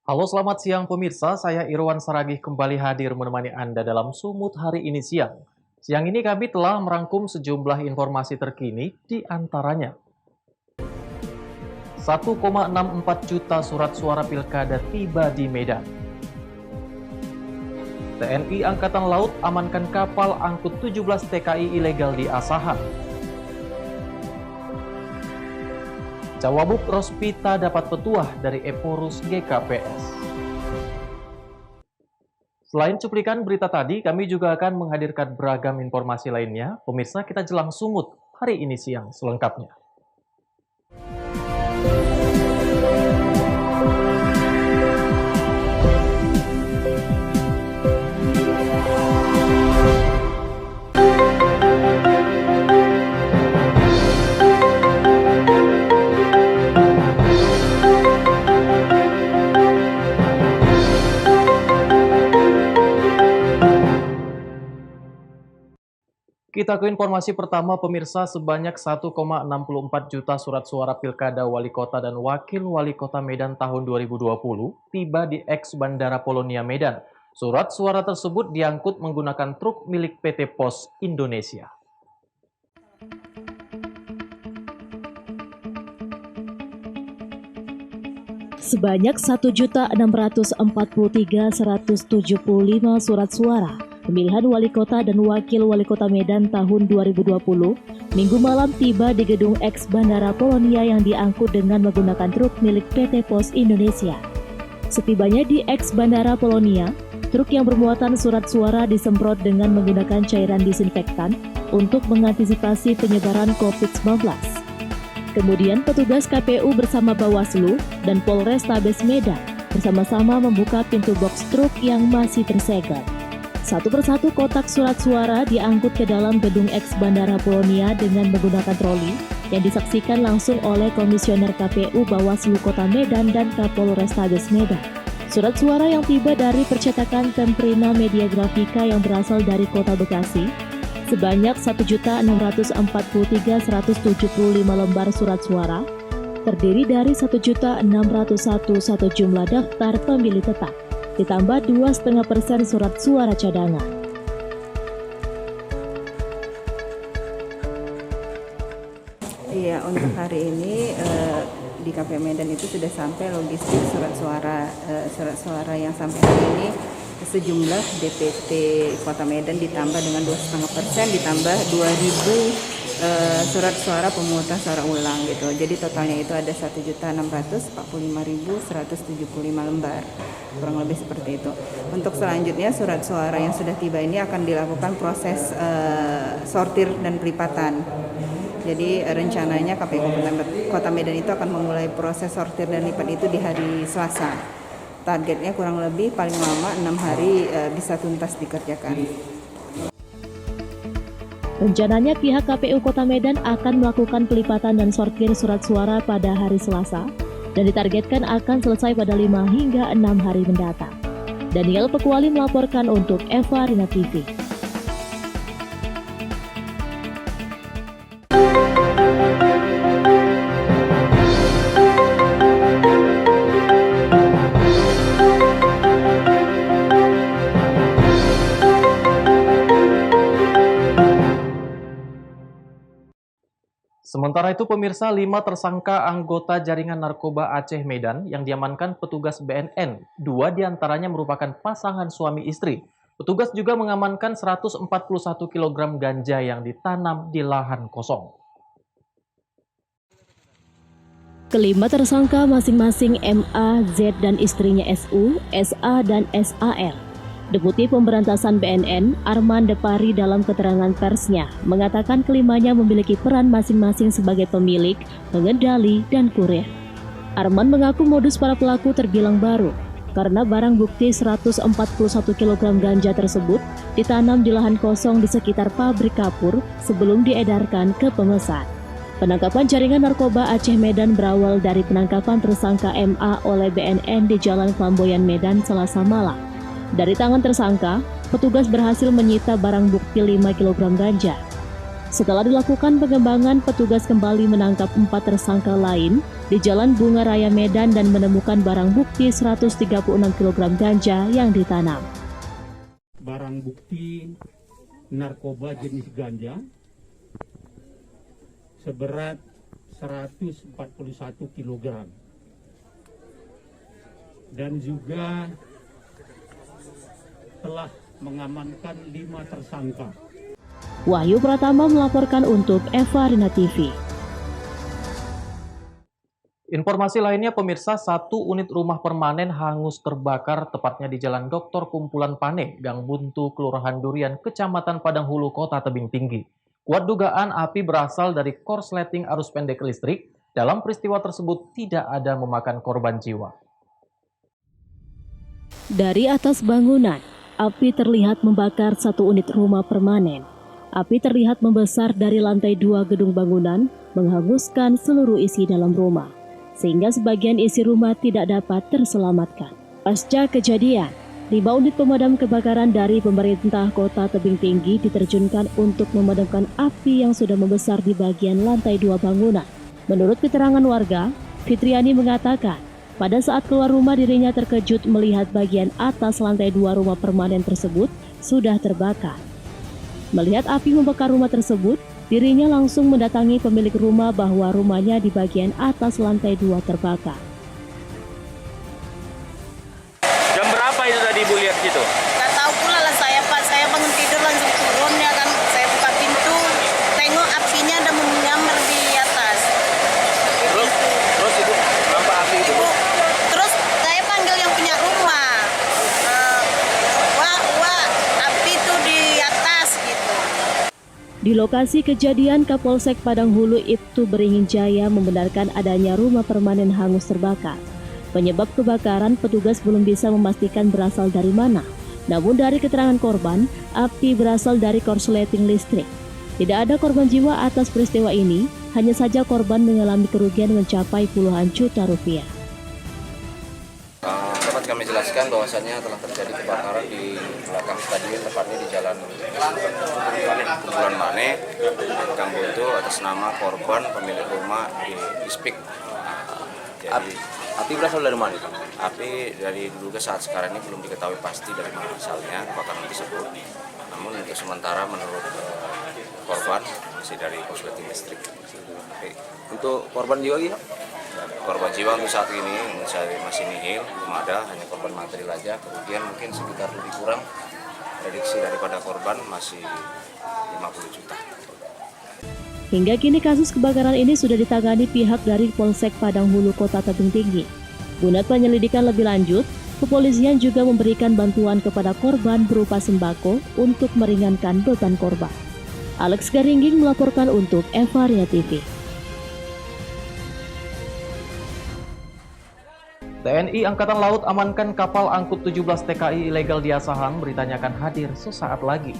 Halo selamat siang pemirsa, saya Irwan Saragih kembali hadir menemani Anda dalam Sumut hari ini siang. Siang ini kami telah merangkum sejumlah informasi terkini di antaranya 1,64 juta surat suara pilkada tiba di Medan. TNI Angkatan Laut amankan kapal angkut 17 TKI ilegal di Asahan. Cawabuk Rospita dapat petuah dari Eporus GKPS. Selain cuplikan berita tadi, kami juga akan menghadirkan beragam informasi lainnya. Pemirsa, kita jelang Sumut hari ini siang selengkapnya. Kita ke informasi pertama pemirsa, sebanyak 1,64 juta surat suara pilkada wali kota dan wakil wali kota Medan tahun 2020 tiba di eks Bandara Polonia Medan. Surat suara tersebut diangkut menggunakan truk milik PT Pos Indonesia. Sebanyak 1.643.175 surat suara pemilihan wali kota dan wakil wali kota Medan tahun 2020 Minggu malam tiba di gedung eks Bandara Polonia yang diangkut dengan menggunakan truk milik PT Pos Indonesia. Setibanya di eks Bandara Polonia, truk yang bermuatan surat suara disemprot dengan menggunakan cairan disinfektan untuk mengantisipasi penyebaran COVID-19. Kemudian petugas KPU bersama Bawaslu dan Polrestabes Medan bersama-sama membuka pintu box truk yang masih tersegel. Satu persatu kotak surat suara diangkut ke dalam gedung eks Bandara Polonia dengan menggunakan troli yang disaksikan langsung oleh Komisioner KPU Bawaslu Kota Medan dan Kapolrestabes Medan. Surat suara yang tiba dari percetakan Temprina Media Grafika yang berasal dari Kota Bekasi sebanyak 1.643.175 lembar surat suara, terdiri dari 1.601 jumlah daftar pemilih tetap, ditambah 2,5% surat suara cadangan. Iya, untuk hari ini di KPU Medan itu sudah sampai logistik surat suara yang sampai hari ini sejumlah DPT Kota Medan ditambah dengan 2,5% ditambah 2.000 surat suara pemungutan suara ulang gitu. Jadi totalnya itu ada 1.645.175 lembar. Kurang lebih seperti itu. Untuk selanjutnya surat suara yang sudah tiba ini akan dilakukan proses sortir dan pelipatan. Jadi rencananya KPU Kota Medan itu akan memulai proses sortir dan lipat itu di hari Selasa. Targetnya kurang lebih paling lama 6 hari bisa tuntas dikerjakan. Rencananya pihak KPU Kota Medan akan melakukan pelipatan dan sortir surat suara pada hari Selasa dan ditargetkan akan selesai pada 5 hingga 6 hari mendatang. Daniel Pekuali melaporkan untuk Eva Rina TV. Sementara itu pemirsa, 5 tersangka anggota jaringan narkoba Aceh Medan yang diamankan petugas BNN, 2 diantaranya merupakan pasangan suami istri. Petugas juga mengamankan 141 kg ganja yang ditanam di lahan kosong. Kelima tersangka masing-masing MA, Z dan istrinya SU, SA dan SAL. Deputi Pemberantasan BNN, Arman Depari dalam keterangan persnya, mengatakan kelimanya memiliki peran masing-masing sebagai pemilik, pengendali, dan kurir. Arman mengaku modus para pelaku terbilang baru, karena barang bukti 141 kg ganja tersebut ditanam di lahan kosong di sekitar pabrik kapur sebelum diedarkan ke pemesan. Penangkapan jaringan narkoba Aceh Medan berawal dari penangkapan tersangka MA oleh BNN di Jalan Flamboyan Medan Selasa malam. Dari tangan tersangka, petugas berhasil menyita barang bukti 5 kg ganja. Setelah dilakukan pengembangan, petugas kembali menangkap 4 tersangka lain di Jalan Bunga Raya Medan dan menemukan barang bukti 136 kg ganja yang ditanam. Barang bukti narkoba jenis ganja seberat 141 kg dan juga telah mengamankan 5 tersangka. Wahyu Pratama melaporkan untuk Eva Rina TV. Informasi lainnya pemirsa, satu unit rumah permanen hangus terbakar tepatnya di Jalan Dr. Kumpulan Pane, Gang Buntu, Kelurahan Durian, Kecamatan Padang Hulu, Kota Tebing Tinggi. Kuat dugaan api berasal dari korsleting arus pendek listrik. Dalam peristiwa tersebut tidak ada memakan korban jiwa. Dari atas bangunan, api terlihat membakar satu unit rumah permanen. Api terlihat membesar dari lantai 2 gedung bangunan, menghanguskan seluruh isi dalam rumah, sehingga sebagian isi rumah tidak dapat terselamatkan. Pasca kejadian, 5 unit pemadam kebakaran dari pemerintah Kota Tebing Tinggi diterjunkan untuk memadamkan api yang sudah membesar di bagian lantai 2 bangunan. Menurut keterangan warga, Fitriani mengatakan, pada saat keluar rumah dirinya terkejut melihat bagian atas lantai 2 rumah permanen tersebut sudah terbakar. Melihat api membakar rumah tersebut, dirinya langsung mendatangi pemilik rumah bahwa rumahnya di bagian atas lantai 2 terbakar. Jam berapa itu tadi Ibu lihat gitu? Gak tahu pula lah saya, Pak. Saya bangun tidur langsung turun ya kan. Saya buka pintu, tengok apinya udah menyambar di atas. Terus Ibu, berapa api itu? Ibu, terus saya panggil yang punya rumah. Wah, api itu di atas gitu. Di lokasi kejadian, Kapolsek Padang Hulu Ibtu Beringin Jaya membenarkan adanya rumah permanen hangus terbakar. Penyebab kebakaran petugas belum bisa memastikan berasal dari mana. Namun dari keterangan korban, api berasal dari korsleting listrik. Tidak ada korban jiwa atas peristiwa ini, hanya saja korban mengalami kerugian mencapai puluhan juta rupiah. Dapat kami jelaskan bahwasannya telah terjadi kebakaran di belakang stadion, tepatnya di Jalan Kumpulan Pane, Gang Buntu, atas nama korban pemilik rumah di Ispik. Api berasal dari mana? Api dari diduga saat sekarang ini belum diketahui pasti dari mana asalnya kebakaran tersebut. Namun untuk sementara menurut korban masih dari korsleting listrik. Untuk korban jiwa gitu? Korban jiwa untuk saat ini masih nihil, belum ada, hanya korban material aja. Kerugian mungkin sekitar lebih kurang, prediksi daripada korban masih 50 juta. Hingga kini kasus kebakaran ini sudah ditangani pihak dari Polsek Padang Hulu Kota Tebing Tinggi. Guna penyelidikan lebih lanjut, kepolisian juga memberikan bantuan kepada korban berupa sembako untuk meringankan beban korban. Alex Garingging melaporkan untuk Eva Rina TV. TNI Angkatan Laut amankan kapal angkut 17 TKI ilegal di Asahan, beritanya akan hadir sesaat lagi.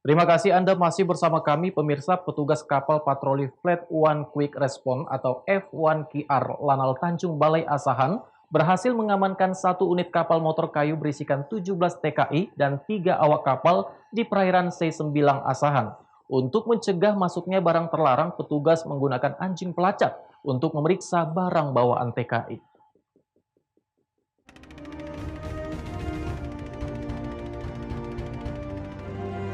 Terima kasih Anda masih bersama kami, pemirsa. Petugas kapal patroli Fleet One Quick Response atau F1QR Lanal Tanjung Balai Asahan berhasil mengamankan satu unit kapal motor kayu berisikan 17 TKI dan 3 awak kapal di perairan C9 Asahan. Untuk mencegah masuknya barang terlarang, petugas menggunakan anjing pelacak untuk memeriksa barang bawaan TKI.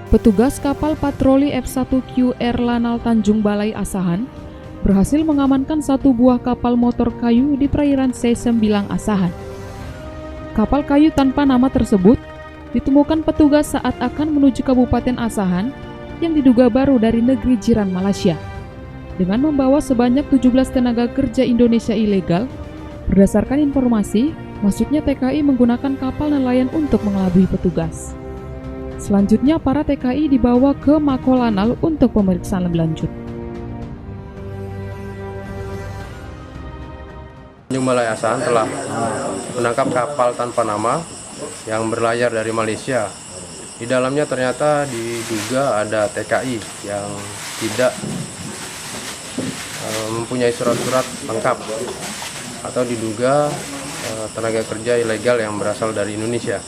Petugas kapal patroli F1QR Lanal Tanjung Balai Asahan berhasil mengamankan satu buah kapal motor kayu di perairan C9 Asahan. Kapal kayu tanpa nama tersebut ditemukan petugas saat akan menuju Kabupaten Asahan yang diduga baru dari negeri jiran Malaysia. Dengan membawa sebanyak 17 tenaga kerja Indonesia ilegal, berdasarkan informasi, masuknya TKI menggunakan kapal nelayan untuk mengelabui petugas. Selanjutnya, para TKI dibawa ke Mako Lanal untuk pemeriksaan lebih lanjut. Tanjung Balai Asahan telah menangkap kapal tanpa nama yang berlayar dari Malaysia. Di dalamnya ternyata diduga ada TKI yang tidak mempunyai surat-surat lengkap atau diduga tenaga kerja ilegal yang berasal dari Indonesia.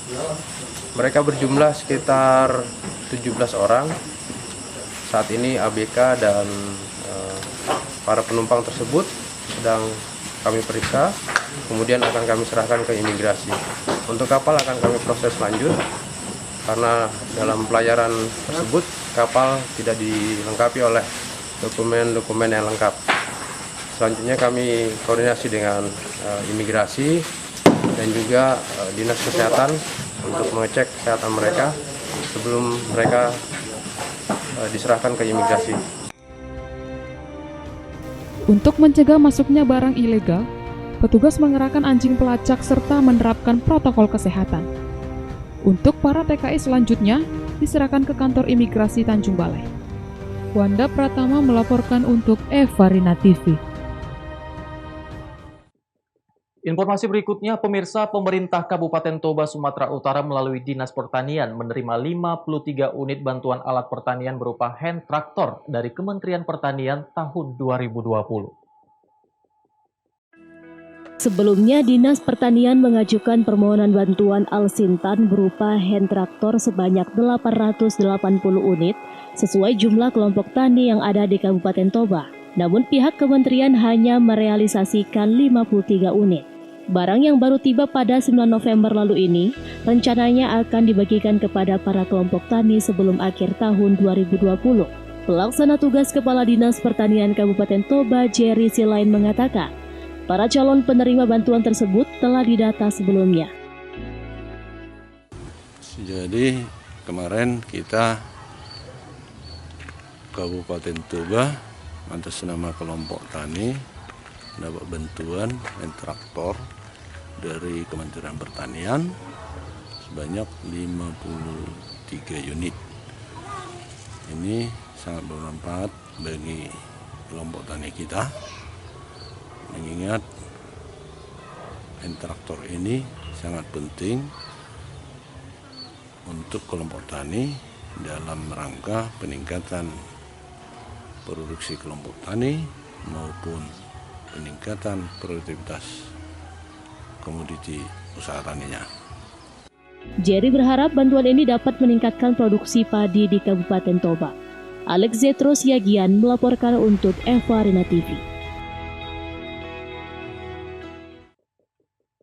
Mereka berjumlah sekitar 17 orang. Saat ini ABK dan para penumpang tersebut sedang kami periksa, kemudian akan kami serahkan ke imigrasi. Untuk kapal akan kami proses lanjut, karena dalam pelayaran tersebut kapal tidak dilengkapi oleh dokumen-dokumen yang lengkap. Selanjutnya kami koordinasi dengan imigrasi dan juga dinas kesehatan untuk mengecek kesehatan mereka sebelum mereka diserahkan ke imigrasi. Untuk mencegah masuknya barang ilegal, petugas mengerahkan anjing pelacak serta menerapkan protokol kesehatan. Untuk para TKI selanjutnya diserahkan ke kantor imigrasi Tanjung Balai. Wanda Pratama melaporkan untuk Evarina TV. Informasi berikutnya, pemirsa, pemerintah Kabupaten Toba, Sumatera Utara melalui Dinas Pertanian menerima 53 unit bantuan alat pertanian berupa hand traktor dari Kementerian Pertanian tahun 2020. Sebelumnya, Dinas Pertanian mengajukan permohonan bantuan Al-Sintan berupa hand traktor sebanyak 880 unit sesuai jumlah kelompok tani yang ada di Kabupaten Toba. Namun pihak kementerian hanya merealisasikan 53 unit. Barang yang baru tiba pada 9 November lalu ini rencananya akan dibagikan kepada para kelompok tani sebelum akhir tahun 2020. Pelaksana tugas Kepala Dinas Pertanian Kabupaten Toba, Jerry Silain, mengatakan, para calon penerima bantuan tersebut telah didata sebelumnya. Jadi kemarin kita Kabupaten Toba atas nama kelompok tani dapat bantuan hand traktor dari Kementerian Pertanian sebanyak 53 unit. Ini sangat bermanfaat bagi kelompok tani kita, mengingat hand traktor ini sangat penting untuk kelompok tani dalam rangka peningkatan produksi kelompok tani maupun peningkatan produktivitas komoditi usaha taninya. Jerry berharap bantuan ini dapat meningkatkan produksi padi di Kabupaten Toba. Alex Zetro Siagian melaporkan untuk Evarina TV.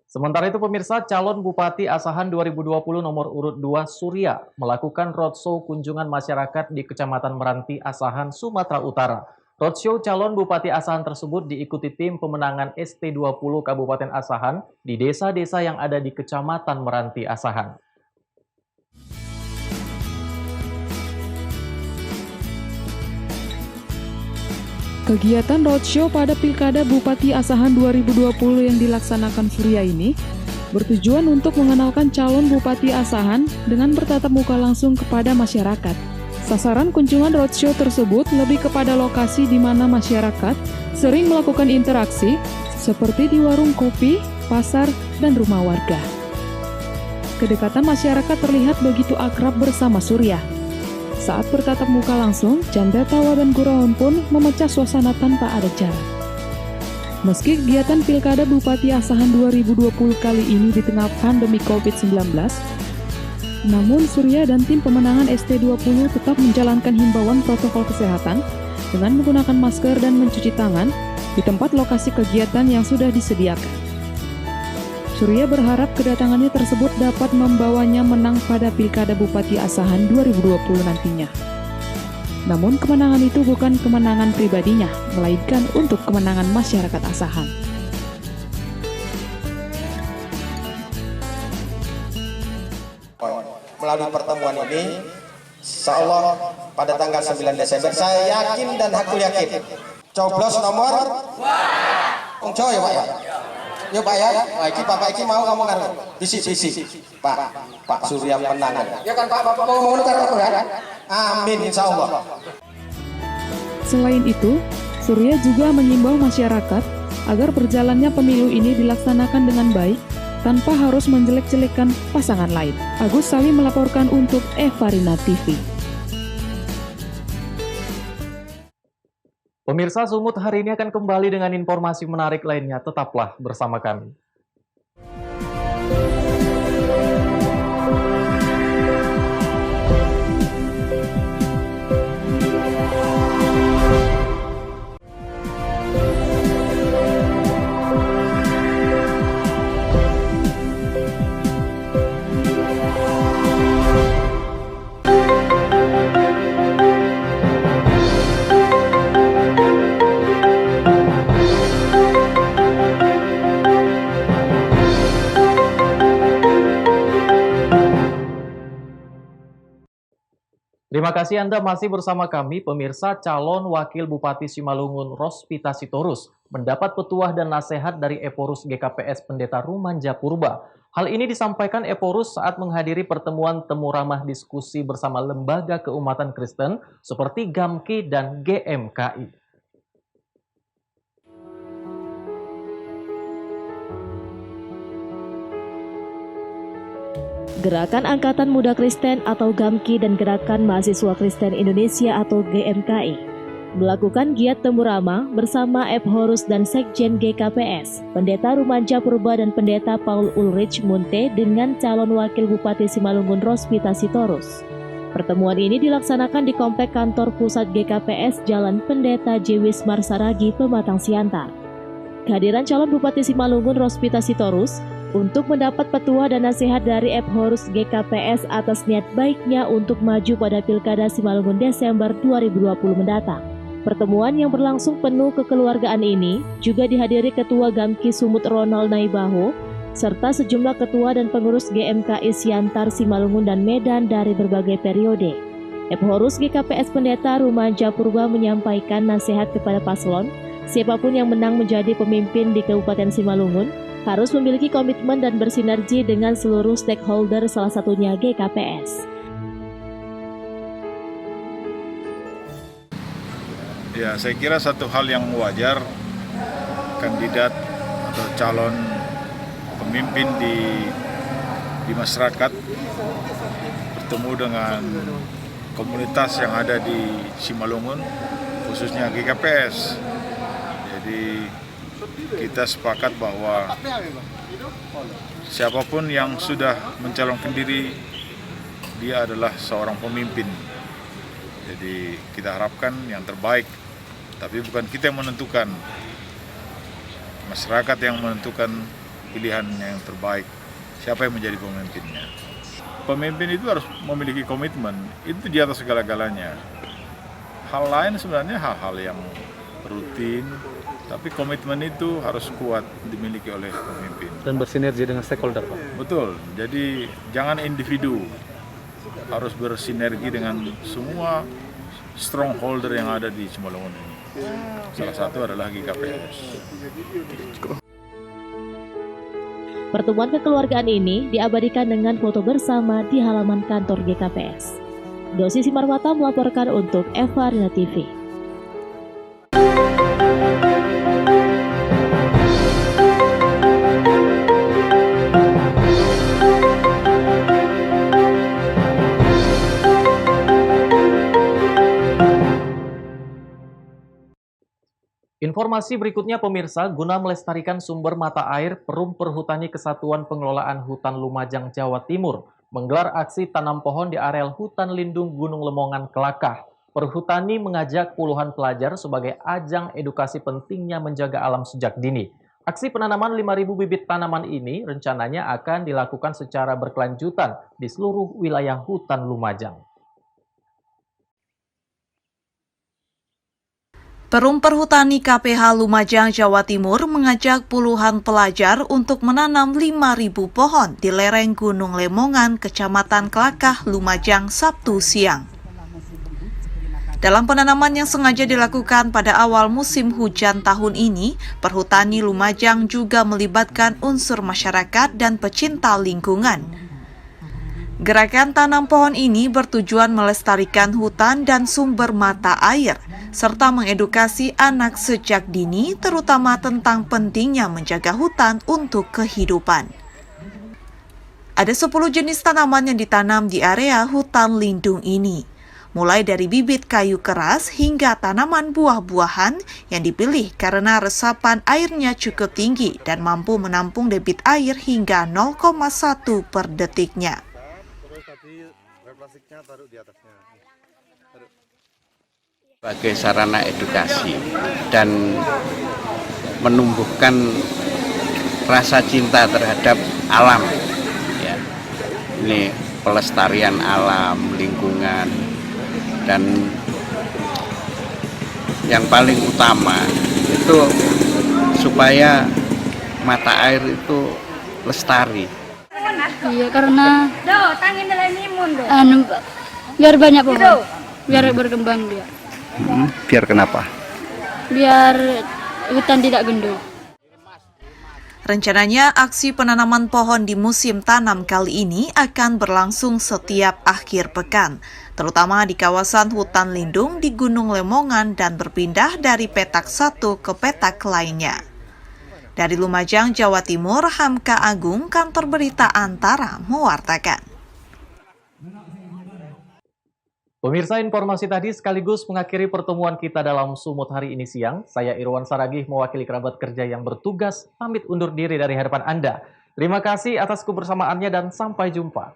Sementara itu pemirsa, calon Bupati Asahan 2020 nomor urut 2 Surya melakukan roadshow kunjungan masyarakat di Kecamatan Meranti, Asahan, Sumatera Utara. Roadshow calon Bupati Asahan tersebut diikuti tim pemenangan ST20 Kabupaten Asahan di desa-desa yang ada di Kecamatan Meranti, Asahan. Kegiatan roadshow pada Pilkada Bupati Asahan 2020 yang dilaksanakan Surya ini bertujuan untuk mengenalkan calon Bupati Asahan dengan bertatap muka langsung kepada masyarakat. Sasaran kunjungan roadshow tersebut lebih kepada lokasi di mana masyarakat sering melakukan interaksi seperti di warung kopi, pasar, dan rumah warga. Kedekatan masyarakat terlihat begitu akrab bersama Surya. Saat bertatap muka langsung, canda tawa dan gurauan pun memecah suasana tanpa ada jarak. Meski kegiatan Pilkada Bupati Asahan 2020 kali ini di tengah pandemi COVID-19, namun Surya dan tim pemenangan ST20 tetap menjalankan himbauan protokol kesehatan dengan menggunakan masker dan mencuci tangan di tempat lokasi kegiatan yang sudah disediakan. Surya berharap kedatangannya tersebut dapat membawanya menang pada Pilkada Bupati Asahan 2020 nantinya. Namun kemenangan itu bukan kemenangan pribadinya, melainkan untuk kemenangan masyarakat Asahan. Melalui pertemuan ini, insyaallah pada tanggal 9 Desember, saya yakin dan hakul yakin, coblos nomor Coba ya Pak ya. Ya Pak ya, Bapak iki mau ngomongan bisi-bisi. Pak Surya menang. Ya kan Pak mau menukar apa ya? Amin insyaallah. Selain itu, Surya juga mengimbau masyarakat agar berjalannya pemilu ini dilaksanakan dengan baik tanpa harus menjelek-jelekan pasangan lain. Agus Sawi melaporkan untuk Evarina TV. Pemirsa, Sumut hari ini akan kembali dengan informasi menarik lainnya. Tetaplah bersama kami. Terima kasih Anda masih bersama kami, pemirsa. Calon Wakil Bupati Simalungun Rospita Sitorus mendapat petuah dan nasihat dari Eporus GKPS Pendeta Rumanja Purba. Hal ini disampaikan Eporus saat menghadiri pertemuan temu ramah diskusi bersama lembaga keumatan Kristen seperti GAMKI dan GMKI. Gerakan Angkatan Muda Kristen atau GAMKI dan Gerakan Mahasiswa Kristen Indonesia atau GMKI melakukan giat temu ramah bersama Ephorus dan Sekjen GKPS, Pendeta Rumanja Purba dan Pendeta Paul Ulrich Munte dengan calon Wakil Bupati Simalungun Rospita Sitorus. Pertemuan ini dilaksanakan di Komplek Kantor Pusat GKPS Jalan Pendeta J. Wismar Saragi, Pematang Siantar. Kehadiran calon Bupati Simalungun Rospita Sitorus untuk mendapat petua dan nasihat dari Ephorus GKPS atas niat baiknya untuk maju pada Pilkada Simalungun Desember 2020 mendatang. Pertemuan yang berlangsung penuh kekeluargaan ini juga dihadiri Ketua GAMKI Sumut Ronald Naibaho, serta sejumlah ketua dan pengurus GMKI Siantar, Simalungun, dan Medan dari berbagai periode. Ephorus GKPS Pendeta Rumanja Purba menyampaikan nasihat kepada paslon, siapapun yang menang menjadi pemimpin di Kabupaten Simalungun, harus memiliki komitmen dan bersinergi dengan seluruh stakeholder, salah satunya GKPS. Ya, saya kira satu hal yang wajar kandidat atau calon pemimpin di masyarakat bertemu dengan komunitas yang ada di Simalungun, khususnya GKPS. Jadi kita sepakat bahwa siapapun yang sudah mencalonkan diri, dia adalah seorang pemimpin. Jadi kita harapkan yang terbaik, tapi bukan kita yang menentukan, masyarakat yang menentukan pilihan yang terbaik, siapa yang menjadi pemimpinnya. Pemimpin itu harus memiliki komitmen, itu di atas segala-galanya. Hal lain sebenarnya hal-hal yang rutin, tapi komitmen itu harus kuat dimiliki oleh pemimpin. Dan bersinergi dengan stakeholder, Pak. Betul, jadi jangan individu, harus bersinergi dengan semua strongholder yang ada di Simalungun ini. Salah satu adalah GKPS. Pertemuan kekeluargaan ini diabadikan dengan foto bersama di halaman kantor GKPS. Dosi Simarwata melaporkan untuk Evarina TV. Informasi berikutnya pemirsa, guna melestarikan sumber mata air, Perum Perhutani Kesatuan Pengelolaan Hutan Lumajang, Jawa Timur menggelar aksi tanam pohon di areal hutan lindung Gunung Lemongan, Kelakah. Perhutani mengajak puluhan pelajar sebagai ajang edukasi pentingnya menjaga alam sejak dini. Aksi penanaman 5.000 bibit tanaman ini rencananya akan dilakukan secara berkelanjutan di seluruh wilayah hutan Lumajang. Perum Perhutani KPH Lumajang, Jawa Timur mengajak puluhan pelajar untuk menanam 5.000 pohon di lereng Gunung Lemongan, Kecamatan Kelakah, Lumajang, Sabtu siang. Dalam penanaman yang sengaja dilakukan pada awal musim hujan tahun ini, Perhutani Lumajang juga melibatkan unsur masyarakat dan pecinta lingkungan. Gerakan tanam pohon ini bertujuan melestarikan hutan dan sumber mata air, serta mengedukasi anak sejak dini, terutama tentang pentingnya menjaga hutan untuk kehidupan. Ada 10 jenis tanaman yang ditanam di area hutan lindung ini. Mulai dari bibit kayu keras hingga tanaman buah-buahan yang dipilih karena resapan airnya cukup tinggi dan mampu menampung debit air hingga 0,1 per detiknya. Sebagai sarana edukasi dan menumbuhkan rasa cinta terhadap alam. Ya. Ini pelestarian alam, lingkungan, dan yang paling utama itu supaya mata air itu lestari. Iya, karena biar banyak pohon, biar berkembang dia. Biar kenapa? Biar hutan tidak gendut. Rencananya aksi penanaman pohon di musim tanam kali ini akan berlangsung setiap akhir pekan, terutama di kawasan hutan lindung di Gunung Lemongan dan berpindah dari petak satu ke petak lainnya. Dari Lumajang, Jawa Timur, Hamka Agung, Kantor Berita Antara mewartakan. Pemirsa, informasi tadi sekaligus mengakhiri pertemuan kita dalam Sumut hari ini siang. Saya Irwan Saragih mewakili kerabat kerja yang bertugas pamit undur diri dari hadapan Anda. Terima kasih atas kebersamaannya dan sampai jumpa.